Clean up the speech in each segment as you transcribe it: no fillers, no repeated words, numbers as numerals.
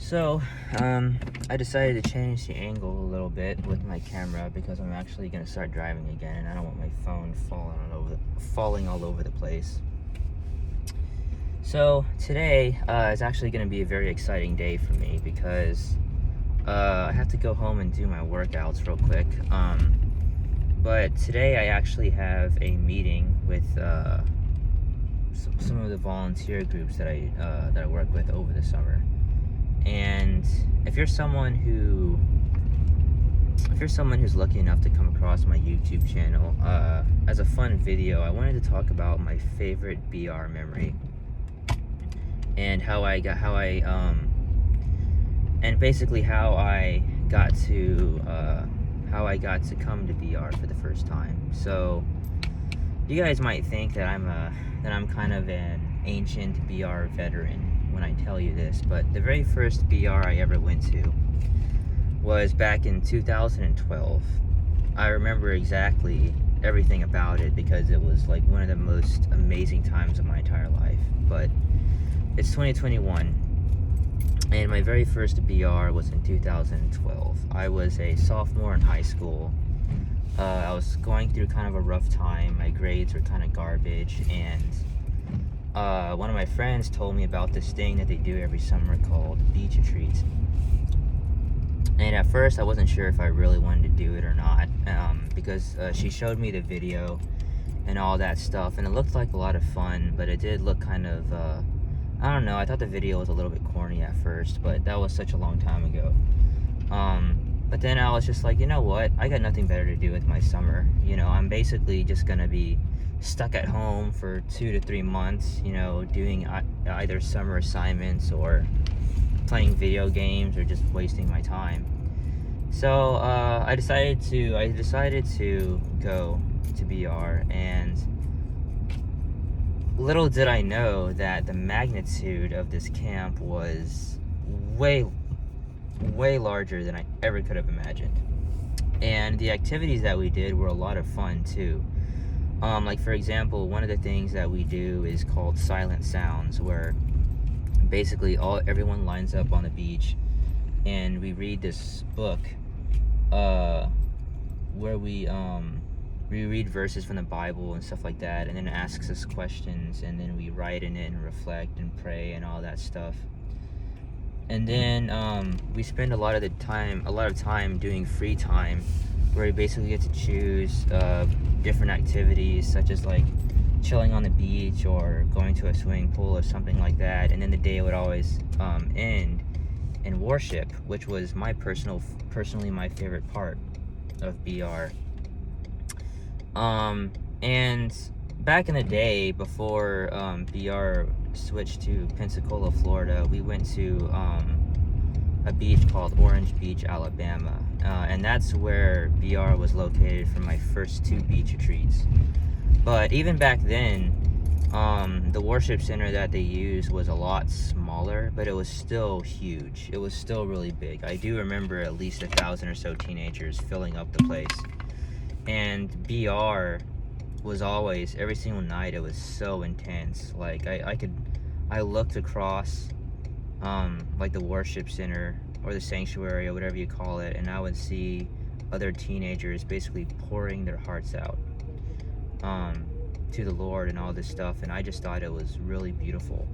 So, I decided to change the angle a little bit with my camera because I'm actually going to start driving again, and I don't want my phone falling all over the place. So today is actually going to be a very exciting day for me because I have to go home and do my workouts real quick. But today I actually have a meeting with some of the volunteer groups that I work with over the summer. And if you're someone who's lucky enough to come across my YouTube channel, as a fun video, I wanted to talk about my favorite BR memory and basically how I got to come to BR for the first time. So you guys might think that I'm kind of an ancient BR veteran when I tell you this, but the very first BR I ever went to was back in 2012. I remember exactly everything about it because it was like one of the most amazing times of my entire life. But it's 2021, and my very first BR was in 2012. I was a sophomore in high school. I was going through kind of a rough time. My grades were kind of garbage, and one of my friends told me about this thing that they do every summer called beach retreats. And at first I wasn't sure if I really wanted to do it or not, because she showed me the video and all that stuff, and it looked like a lot of fun, but it did look kind of, I don't know, I thought the video was a little bit corny at first, but that was such a long time ago. But then I was just like, you know what, I got nothing better to do with my summer. You know, I'm basically just gonna be stuck at home for 2 to 3 months, you know, doing either summer assignments or playing video games or just wasting my time. So I decided to go to BR, and little did I know that the magnitude of this camp was way larger than I ever could have imagined. And the activities that we did were a lot of fun too. Like for example, one of the things that we do is called Silent Sounds, where basically everyone lines up on the beach and we read this book where we read verses from the Bible and stuff like that, and then it asks us questions, and then we write in it and reflect and pray and all that stuff. And then we spend a lot of time doing free time, where we basically get to choose different activities, such as like chilling on the beach or going to a swimming pool or something like that. And then the day would always end in worship, which was personally my favorite part of BR. And back in the day, before BR switched to Pensacola, Florida, we went to a beach called Orange Beach, Alabama, and that's where BR was located for my first 2 beach retreats. But even back then, the worship center that they used was a lot smaller, but it was still huge. It was still really big. I do remember at least 1,000 or so teenagers filling up the place. And BR was always, every single night, it was so intense. Like I looked across like the worship center or the sanctuary or whatever you call it, and I would see other teenagers basically pouring their hearts out to the Lord and all this stuff, and I just thought it was really beautiful.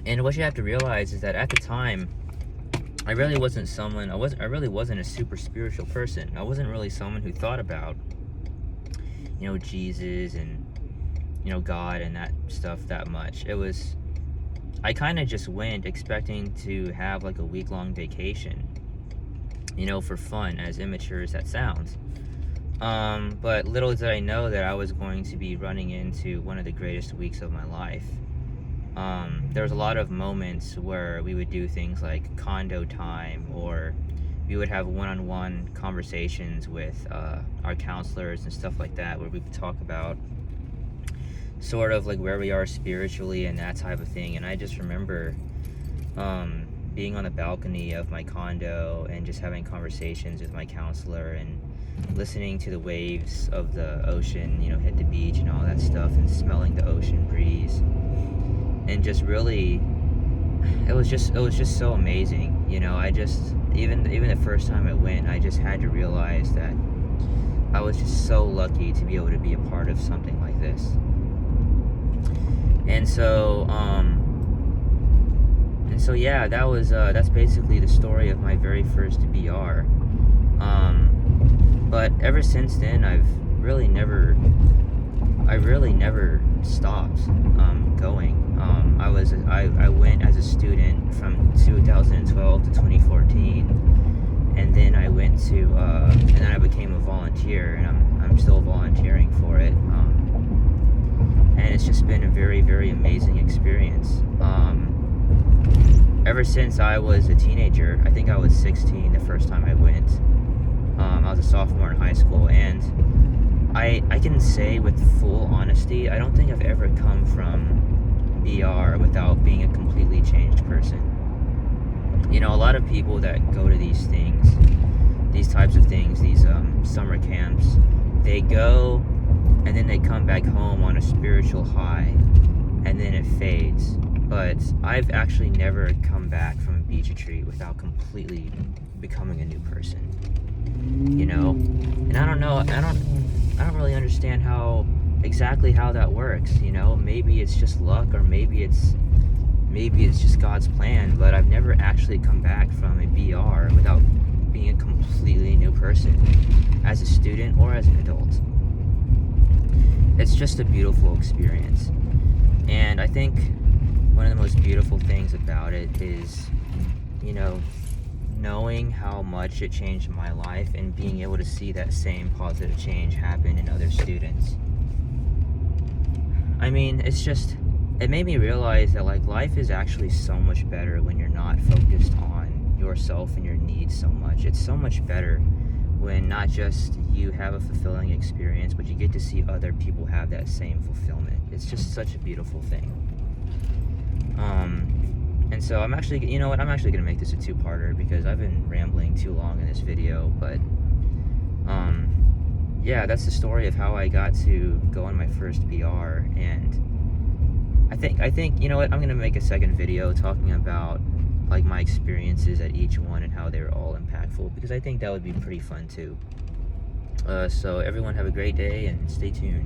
And what you have to realize is that at the time, I really wasn't a super spiritual person. I wasn't really someone who thought about, you know, Jesus and, you know, God and that stuff that much. I kind of just went expecting to have like a week-long vacation, you know, for fun, as immature as that sounds. But little did I know that I was going to be running into one of the greatest weeks of my life. There was a lot of moments where we would do things like condo time, or we would have one-on-one conversations with our counselors and stuff like that, where we would talk about sort of like where we are spiritually and that type of thing. And I just remember being on the balcony of my condo and just having conversations with my counselor and listening to the waves of the ocean, you know, hit the beach and all that stuff, and smelling the ocean breeze, and and just really, it was just so amazing. You know, I just, even the first time I went, I just had to realize that I was just so lucky to be able to be a part of something like this. And so yeah, that's basically the story of my very first BR. But ever since then, I really never stopped going. I went as a student from 2012 to 2014, and then I went to and then I became a volunteer, and I'm still volunteering for it. And it's just been a very, very amazing experience. Ever since I was a teenager, I think I was 16 the first time I went. I was a sophomore in high school, and I can say with full honesty, I don't think I've ever come from BR without being a completely changed person. You know, a lot of people that go to these things, these types of things, these summer camps, they go and then they come back home on a spiritual high, and then it fades. But I've actually never come back from a beach retreat without completely becoming a new person. You know, and I don't know, I don't really understand exactly how that works. You know, maybe it's just luck, or maybe it's just God's plan. But I've never actually come back from a BR without being a completely new person, as a student or as an adult. It's just a beautiful experience, and I think one of the most beautiful things about it is, you know, knowing how much it changed my life and being able to see that same positive change happen in other students. I mean, it made me realize that, like, life is actually so much better when you're not focused on yourself and your needs so much. It's so much better when not just you have a fulfilling experience, but you get to see other people have that same fulfillment. It's just such a beautiful thing. And so I'm actually gonna make this a two-parter, because I've been rambling too long in this video. But yeah, that's the story of how I got to go on my first BR. And I think you know what, I'm gonna make a second video talking about, like, my experiences at each one and how they were all impactful, because I think that would be pretty fun too. So everyone have a great day and stay tuned.